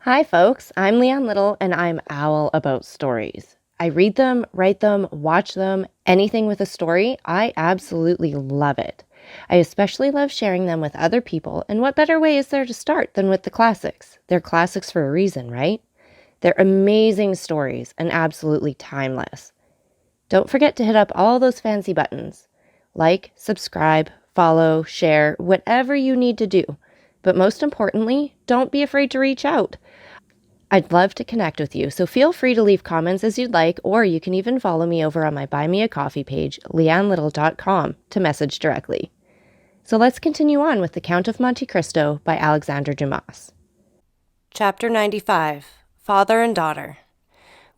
Hi, folks. I'm Liane Little, and I'm owl about stories. I read them, write them, watch them, anything with a story. I absolutely love it. I especially love sharing them with other people, and what better way is there to start than with the classics? They're classics for a reason, right? They're amazing stories and absolutely timeless. Don't forget to hit up all those fancy buttons. Like, subscribe, follow, share, whatever you need to do. But most importantly, don't be afraid to reach out. I'd love to connect with you, so feel free to leave comments as you'd like, or you can even follow me over on my Buy Me a Coffee page, lianelittle.com, to message directly. So let's continue on with The Count of Monte Cristo by Alexandre Dumas. Chapter 95, Father and Daughter.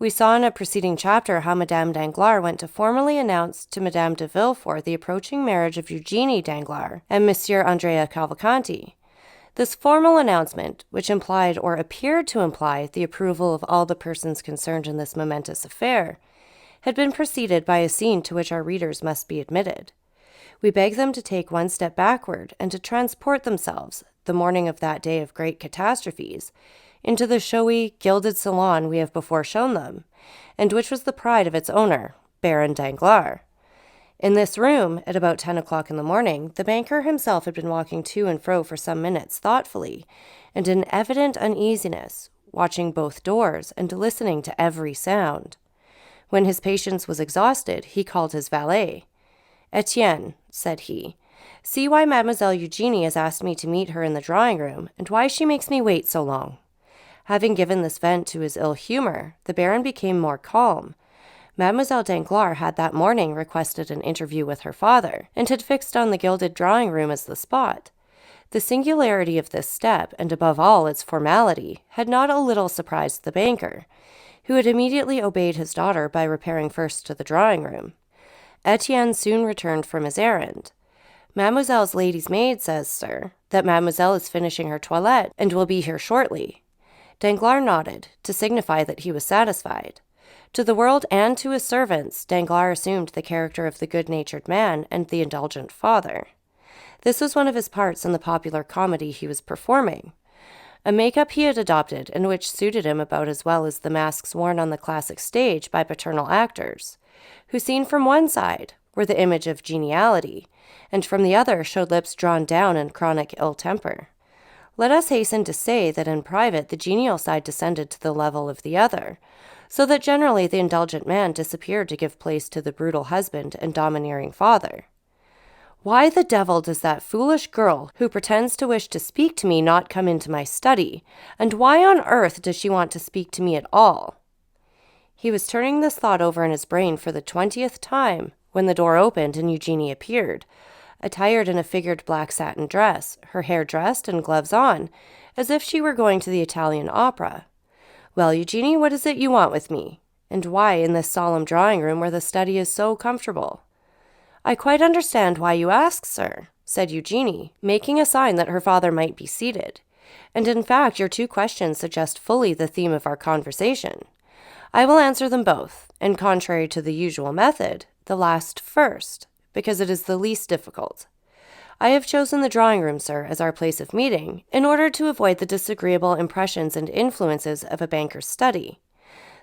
We saw in a preceding chapter how Madame Danglars went to formally announce to Madame de Villefort the approaching marriage of Eugenie Danglars and Monsieur Andrea Cavalcanti. This formal announcement, which implied or appeared to imply the approval of all the persons concerned in this momentous affair, had been preceded by a scene to which our readers must be admitted. We beg them to take one step backward and to transport themselves, the morning of that day of great catastrophes, into the showy, gilded salon we have before shown them, and which was the pride of its owner, Baron Danglars. In this room, at about 10 o'clock in the morning, the banker himself had been walking to and fro for some minutes thoughtfully, and in evident uneasiness, watching both doors and listening to every sound. When his patience was exhausted, he called his valet. "Etienne," said he, "see why Mademoiselle Eugenie has asked me to meet her in the drawing-room, and why she makes me wait so long." Having given this vent to his ill humor, the Baron became more calm. Mademoiselle Danglars had that morning requested an interview with her father, and had fixed on the gilded drawing-room as the spot. The singularity of this step, and above all its formality, had not a little surprised the banker, who had immediately obeyed his daughter by repairing first to the drawing-room. Etienne soon returned from his errand. "Mademoiselle's lady's maid says, sir, that mademoiselle is finishing her toilette, and will be here shortly." Danglars nodded, to signify that he was satisfied. To the world and to his servants, Danglars assumed the character of the good-natured man and the indulgent father. This was one of his parts in the popular comedy he was performing, a make-up he had adopted and which suited him about as well as the masks worn on the classic stage by paternal actors, who, seen from one side, were the image of geniality, and from the other showed lips drawn down in chronic ill-temper. Let us hasten to say that in private the genial side descended to the level of the other, so that generally the indulgent man disappeared to give place to the brutal husband and domineering father. "Why the devil does that foolish girl who pretends to wish to speak to me not come into my study, and why on earth does she want to speak to me at all?" He was turning this thought over in his brain for the 20th time when the door opened and Eugenie appeared, attired in a figured black satin dress, her hair dressed and gloves on, as if she were going to the Italian opera. "Well, Eugenie, what is it you want with me? And why in this solemn drawing-room where the study is so comfortable?" "I quite understand why you ask, sir," said Eugenie, making a sign that her father might be seated. "And in fact, your two questions suggest fully the theme of our conversation. I will answer them both, and contrary to the usual method, the last first, because it is the least difficult. I have chosen the drawing-room, sir, as our place of meeting, in order to avoid the disagreeable impressions and influences of a banker's study.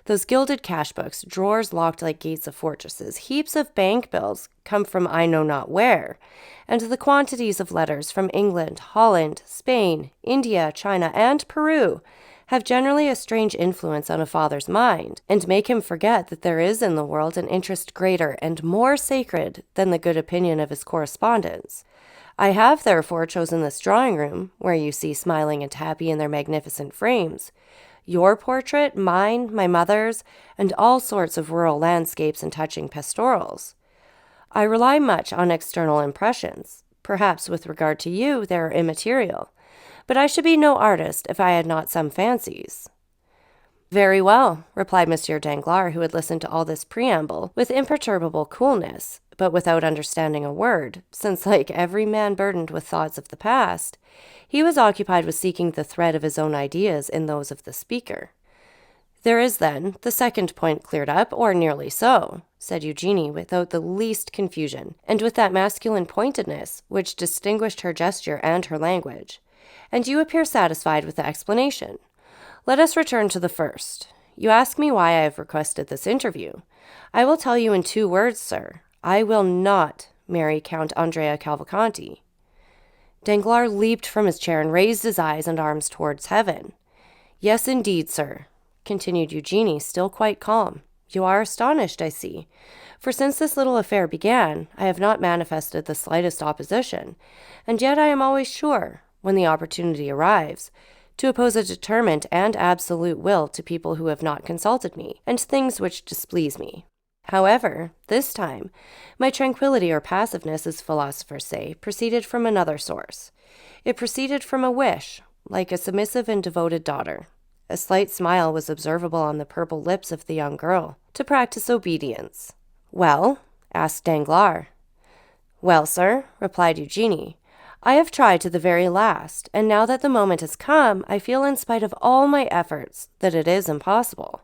Those gilded cash books, drawers locked like gates of fortresses, heaps of bank bills come from I know not where, and the quantities of letters from England, Holland, Spain, India, China, and Peru have generally a strange influence on a father's mind, and make him forget that there is in the world an interest greater and more sacred than the good opinion of his correspondents. I have therefore chosen this drawing-room, where you see smiling and happy in their magnificent frames, your portrait, mine, my mother's, and all sorts of rural landscapes and touching pastorals. I rely much on external impressions. Perhaps with regard to you they are immaterial, but I should be no artist if I had not some fancies." "Very well," replied Monsieur Danglars, who had listened to all this preamble with imperturbable coolness, but without understanding a word, since, like every man burdened with thoughts of the past, he was occupied with seeking the thread of his own ideas in those of the speaker. "There is, then, the second point cleared up, or nearly so," said Eugenie without the least confusion, and with that masculine pointedness which distinguished her gesture and her language. "And you appear satisfied with the explanation. Let us return to the first. You ask me why I have requested this interview. I will tell you in 2 words, sir. I will not marry Count Andrea Cavalcanti." Danglars leaped from his chair and raised his eyes and arms towards heaven. "Yes, indeed, sir," continued Eugenie, still quite calm. "You are astonished, I see. For since this little affair began, I have not manifested the slightest opposition, and yet I am always sure, when the opportunity arrives, to oppose a determined and absolute will to people who have not consulted me, and things which displease me. However, this time, my tranquillity or passiveness, as philosophers say, proceeded from another source. It proceeded from a wish, like a submissive and devoted daughter. A slight smile was observable on the purple lips of the young girl, to practice obedience. "Well?" asked Danglars. "Well, sir," replied Eugenie, "I have tried to the very last, and now that the moment has come, I feel in spite of all my efforts that it is impossible."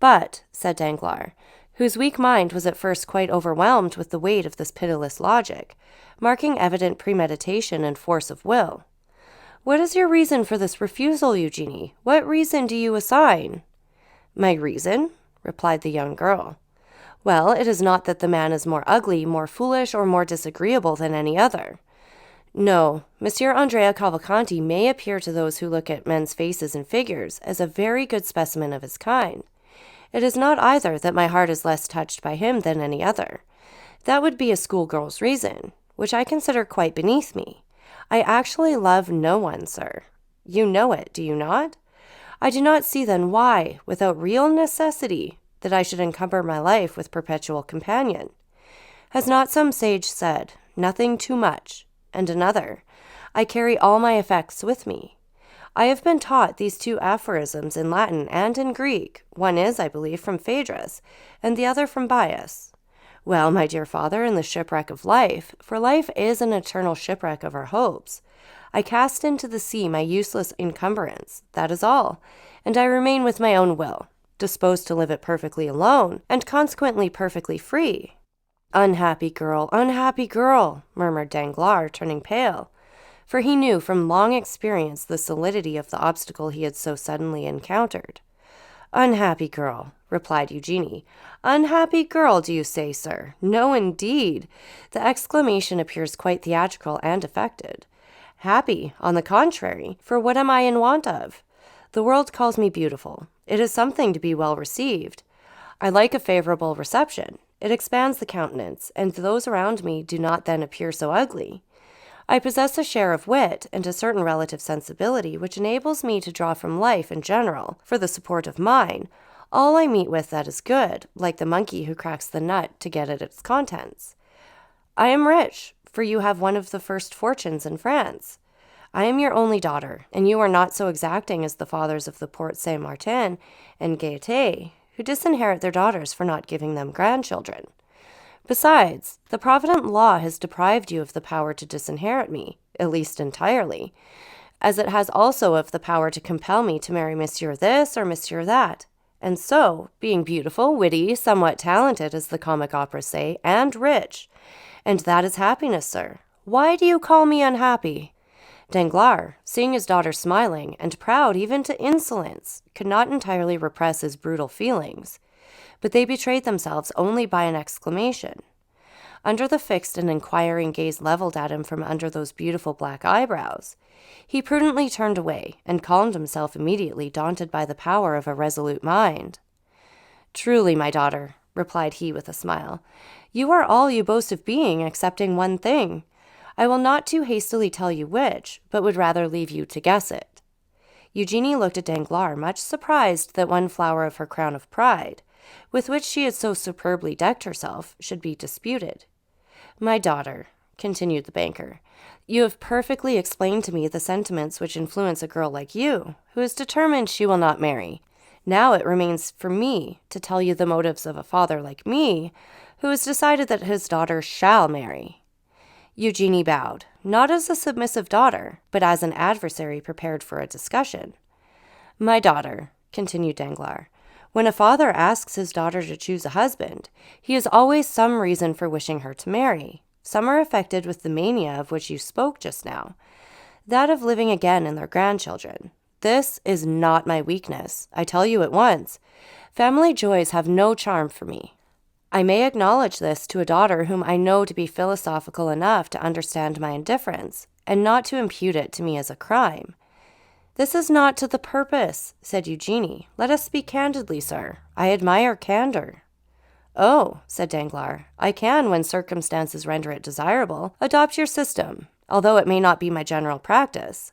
"But," said Danglars, whose weak mind was at first quite overwhelmed with the weight of this pitiless logic, marking evident premeditation and force of will, "what is your reason for this refusal, Eugenie? What reason do you assign?" "My reason?" replied the young girl. "Well, it is not that the man is more ugly, more foolish, or more disagreeable than any other. No, Monsieur Andrea Cavalcanti may appear to those who look at men's faces and figures as a very good specimen of his kind. It is not either that my heart is less touched by him than any other. That would be a schoolgirl's reason, which I consider quite beneath me. I actually love no one, sir. You know it, do you not? I do not see then why, without real necessity, that I should encumber my life with perpetual companion. Has not some sage said, 'Nothing too much,' and another, 'I carry all my effects with me'? I have been taught these 2 aphorisms in Latin and in Greek. One is, I believe, from Phaedrus, and the other from Bias. Well, my dear father, in the shipwreck of life, for life is an eternal shipwreck of our hopes, I cast into the sea my useless encumbrance, that is all, and I remain with my own will, disposed to live it perfectly alone, and consequently perfectly free." Unhappy girl, murmured Danglars, turning pale, for he knew from long experience the solidity of the obstacle he had so suddenly encountered. "Unhappy girl," replied Eugenie. "Unhappy girl, do you say, sir? No, indeed. The exclamation appears quite theatrical and affected. Happy, on the contrary, for what am I in want of? The world calls me beautiful. It is something to be well received. I like a favorable reception. It expands the countenance, and those around me do not then appear so ugly. I possess a share of wit and a certain relative sensibility which enables me to draw from life in general, for the support of mine, all I meet with that is good, like the monkey who cracks the nut to get at its contents. I am rich, for you have one of the first fortunes in France. I am your only daughter, and you are not so exacting as the fathers of the Porte Saint-Martin and Gaieté, who disinherit their daughters for not giving them grandchildren. Besides, the provident law has deprived you of the power to disinherit me, at least entirely, as it has also of the power to compel me to marry Monsieur this or Monsieur that. And so, being beautiful, witty, somewhat talented, as the comic operas say, and rich, and that is happiness, sir. Why do you call me unhappy?" Danglars, seeing his daughter smiling, and proud even to insolence, could not entirely repress his brutal feelings, but they betrayed themselves only by an exclamation. Under the fixed and inquiring gaze leveled at him from under those beautiful black eyebrows, he prudently turned away, and calmed himself immediately, daunted by the power of a resolute mind. "Truly, my daughter," replied he with a smile, "you are all you boast of being, excepting one thing. I will not too hastily tell you which, but would rather leave you to guess it." Eugenie looked at Danglars, much surprised that one flower of her crown of pride, with which she had so superbly decked herself, should be disputed. "My daughter," continued the banker, "you have perfectly explained to me the sentiments which influence a girl like you, who is determined she will not marry. Now it remains for me to tell you the motives of a father like me, who has decided that his daughter shall marry." Eugenie bowed, not as a submissive daughter, but as an adversary prepared for a discussion. "My daughter," continued Danglars, "when a father asks his daughter to choose a husband, he has always some reason for wishing her to marry. Some are affected with the mania of which you spoke just now, that of living again in their grandchildren. This is not my weakness, I tell you at once. Family joys have no charm for me. I may acknowledge this to a daughter whom I know to be philosophical enough to understand my indifference, and not to impute it to me as a crime. This is not to the purpose, said Eugenie. Let us speak candidly, sir. I admire candor. Oh, said Danglars, I can, when circumstances render it desirable, adopt your system, although it may not be my general practice.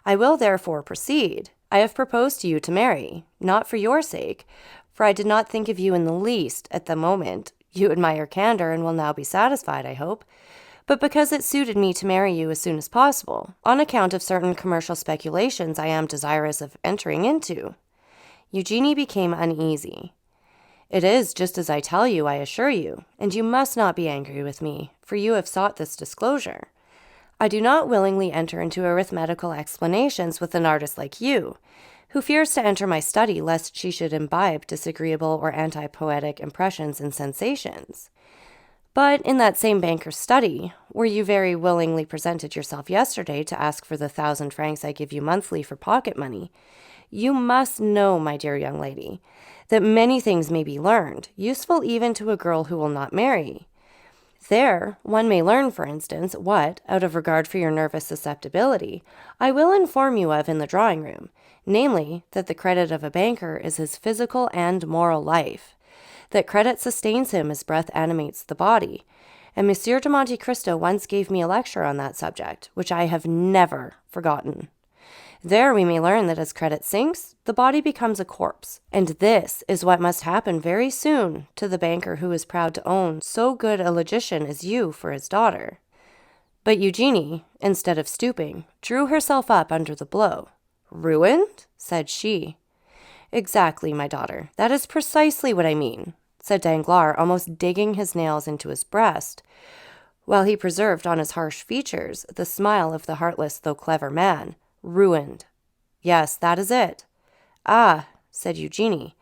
I will therefore proceed. I have proposed to you to marry, not for your sake, for I did not think of you in the least at the moment. You admire candor and will now be satisfied, I hope, but because it suited me to marry you as soon as possible, on account of certain commercial speculations I am desirous of entering into. Eugenie became uneasy. It is just as I tell you, I assure you, and you must not be angry with me, for you have sought this disclosure. I do not willingly enter into arithmetical explanations with an artist like you, who fears to enter my study lest she should imbibe disagreeable or anti-poetic impressions and sensations. But in that same banker's study, where you very willingly presented yourself yesterday to ask for the 1,000 francs I give you monthly for pocket money, you must know, my dear young lady, that many things may be learned, useful even to a girl who will not marry. There, one may learn, for instance, what, out of regard for your nervous susceptibility, I will inform you of in the drawing-room, namely, that the credit of a banker is his physical and moral life, that credit sustains him as breath animates the body, and Monsieur de Monte Cristo once gave me a lecture on that subject, which I have never forgotten. There we may learn that as credit sinks, the body becomes a corpse, and this is what must happen very soon to the banker who is proud to own so good a logician as you for his daughter. But Eugenie, instead of stooping, drew herself up under the blow. Ruined? Said she. Exactly, my daughter. That is precisely what I mean, said Danglars, almost digging his nails into his breast, while he preserved on his harsh features the smile of the heartless though clever man. Ruined. Yes, that is it. Ah, said Eugenie.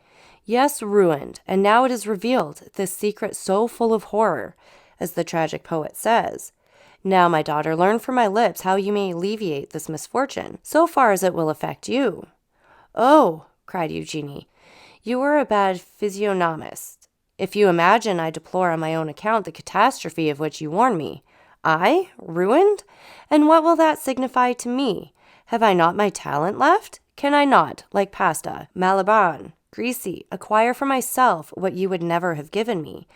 Yes, ruined, and now it is revealed, this secret so full of horror, as the tragic poet says. Now, my daughter, learn from my lips how you may alleviate this misfortune, so far as it will affect you. Oh, cried Eugenie, you are a bad physiognomist. If you imagine I deplore on my own account the catastrophe of which you warn me. I? Ruined? And what will that signify to me? Have I not my talent left? Can I not, like Pasta, Malaban, Grisi, acquire for myself what you would never have given me?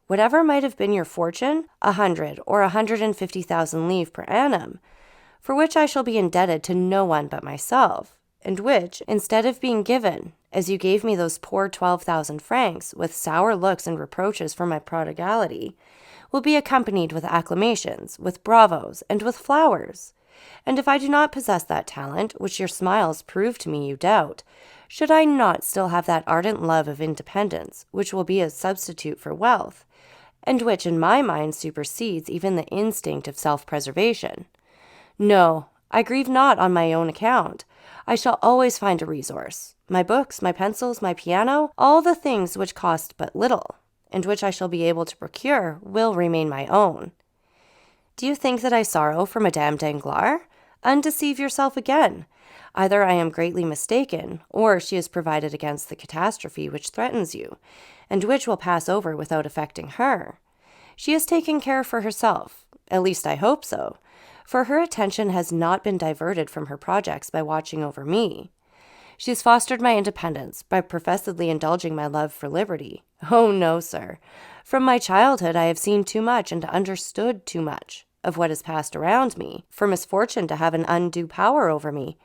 Whatever might have been your fortune, 100 or 150,000 livres per annum, for which I shall be indebted to no one but myself, and which, instead of being given, as you gave me those poor 12,000 francs, with sour looks and reproaches for my prodigality, will be accompanied with acclamations, with bravos, and with flowers. And if I do not possess that talent, which your smiles prove to me you doubt, should I not still have that ardent love of independence, which will be a substitute for wealth, and which in my mind supersedes even the instinct of self-preservation? No, I grieve not on my own account. I shall always find a resource. My books, my pencils, my piano, all the things which cost but little, and which I shall be able to procure, will remain my own. Do you think that I sorrow for Madame Danglars? Undeceive yourself again. Either I am greatly mistaken, or she is provided against the catastrophe which threatens you, and which will pass over without affecting her. She is taking care for herself, at least I hope so, for her attention has not been diverted from her projects by watching over me. She has fostered my independence by professedly indulging my love for liberty. Oh, no, sir. From my childhood I have seen too much and understood too much of what has passed around me, for misfortune to have an undue power over me.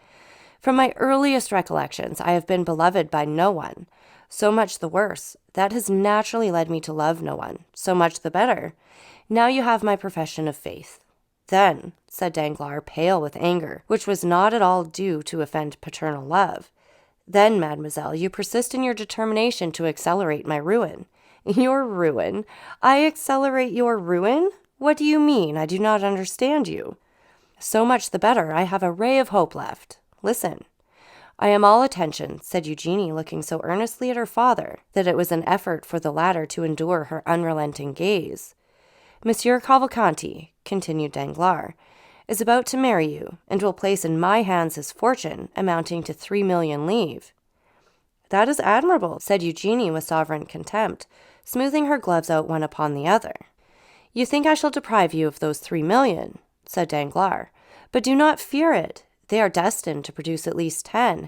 From my earliest recollections I have been beloved by no one. So much the worse. That has naturally led me to love no one. So much the better. Now you have my profession of faith. Then, said Danglars, pale with anger, which was not at all due to offend paternal love, then, mademoiselle, you persist in your determination to accelerate my ruin. Your ruin? I accelerate your ruin? What do you mean? I do not understand you. So much the better. I have a ray of hope left. Listen. I am all attention, said Eugenie, looking so earnestly at her father that it was an effort for the latter to endure her unrelenting gaze. Monsieur Cavalcanti, continued Danglars, is about to marry you and will place in my hands his fortune amounting to 3 million livres." "That is admirable," said Eugenie with sovereign contempt, smoothing her gloves out one upon the other. "You think I shall deprive you of those 3 million," said Danglars, "but do not fear it. They are destined to produce at least 10.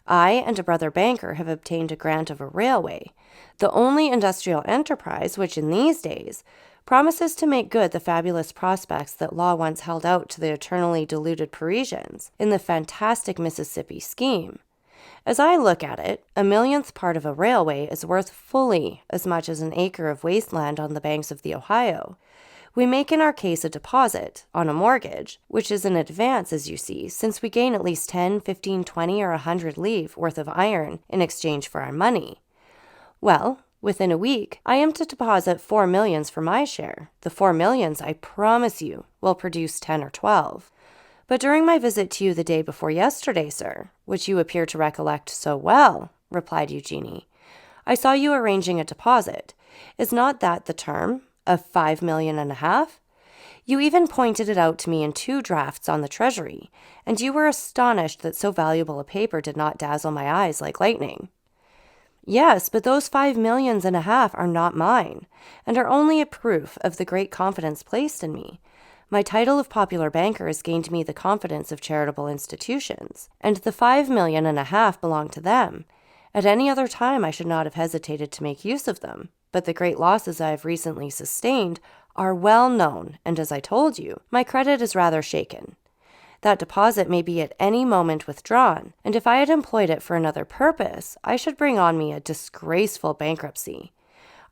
I and a brother banker have obtained a grant of a railway, the only industrial enterprise which in these days promises to make good the fabulous prospects that law once held out to the eternally deluded Parisians in the fantastic Mississippi scheme. As I look at it, a millionth part of a railway is worth fully as much as an acre of wasteland on the banks of the Ohio. We make in our case a deposit, on a mortgage, which is an advance, as you see, since we gain at least 10, 15, 20, or 100 livres worth of iron in exchange for our money. Well, within a week, I am to deposit 4 millions for my share. The 4 millions, I promise you, will produce 10 or 12. But during my visit to you the day before yesterday, sir, which you appear to recollect so well," replied Eugenie, "I saw you arranging a deposit. Is not that the term of 5 million and a half? You even pointed it out to me in 2 drafts on the treasury, and you were astonished that so valuable a paper did not dazzle my eyes like lightning." "Yes, but those 5 millions and a half are not mine, and are only a proof of the great confidence placed in me. My title of popular banker has gained me the confidence of charitable institutions, and the 5 million and a half belong to them. At any other time I should not have hesitated to make use of them, but the great losses I have recently sustained are well known, and as I told you, my credit is rather shaken. That deposit may be at any moment withdrawn, and if I had employed it for another purpose, I should bring on me a disgraceful bankruptcy.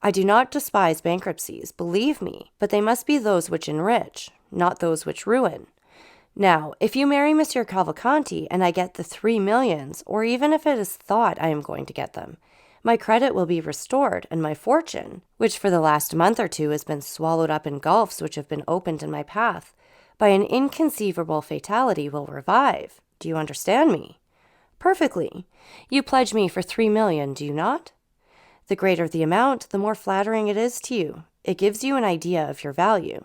I do not despise bankruptcies, believe me, but they must be those which enrich, not those which ruin. Now, if you marry Monsieur Cavalcanti and I get the 3 millions, or even if it is thought I am going to get them, my credit will be restored, and my fortune, which for the last month or 2 has been swallowed up in gulfs which have been opened in my path, by an inconceivable fatality will revive. Do you understand me?" "Perfectly. You pledge me for 3 million, do you not?" "The greater the amount, the more flattering it is to you. It gives you an idea of your value."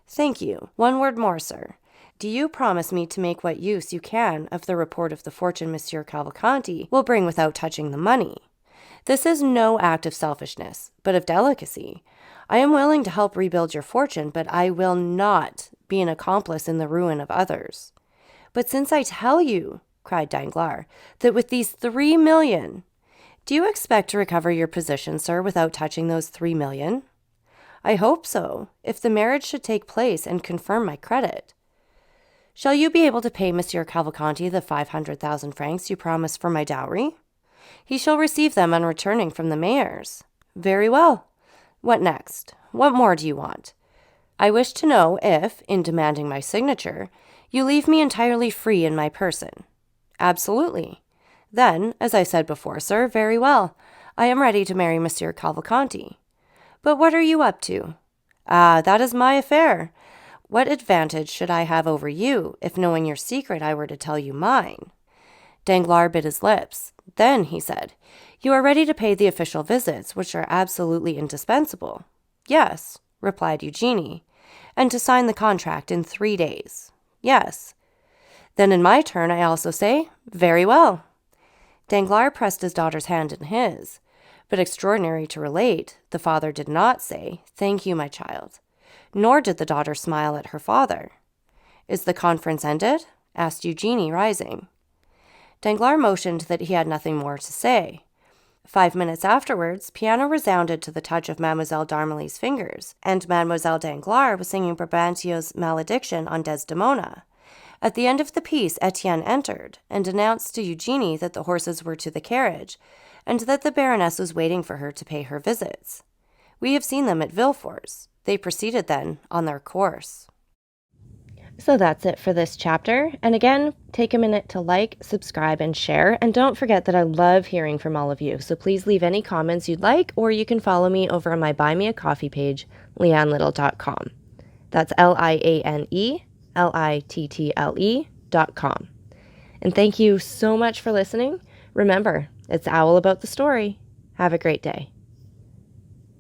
"Thank you. One word more, sir. Do you promise me to make what use you can of the report of the fortune Monsieur Cavalcanti will bring without touching the money? This is no act of selfishness, but of delicacy. I am willing to help rebuild your fortune, but I will not be an accomplice in the ruin of others." "But since I tell you," cried Danglars, "that with these 3 million, do you expect to recover your position, sir, without touching those 3 million? "I hope so, if the marriage should take place and confirm my credit." "Shall you be able to pay Monsieur Cavalcanti the 500,000 francs you promised for my dowry?" "He shall receive them on returning from the mayor's." "Very well. What next? What more do you want?" "I wish to know if, in demanding my signature, you leave me entirely free in my person." "Absolutely." "Then, as I said before, sir, very well. I am ready to marry Monsieur Cavalcanti." "But what are you up to?" "Ah, that is my affair. What advantage should I have over you, if knowing your secret I were to tell you mine?" Danglars bit his lips. Then he said, "You are ready to pay the official visits, which are absolutely indispensable?" "Yes," replied Eugenie. "And to sign the contract in 3 days?" "Yes." "Then in my turn I also say, very well." Danglars pressed his daughter's hand in his. But extraordinary to relate, the father did not say, "Thank you, my child." Nor did the daughter smile at her father. "Is the conference ended?" asked Eugenie, rising. Danglars motioned that he had nothing more to say. 5 minutes afterwards, piano resounded to the touch of Mademoiselle d'Armilly's fingers, and Mademoiselle Danglars was singing Brabantio's Malediction on Desdemona. At the end of the piece, Etienne entered, and announced to Eugenie that the horses were to the carriage, and that the Baroness was waiting for her to pay her visits. We have seen them at Villefort's. They proceeded then on their course. So that's it for this chapter. And again, take a minute to like, subscribe, and share. And don't forget that I love hearing from all of you. So please leave any comments you'd like, or you can follow me over on my Buy Me a Coffee page, lianelittle.com. That's LIANELITTLE.com. And thank you so much for listening. Remember, it's Owl about the story. Have a great day.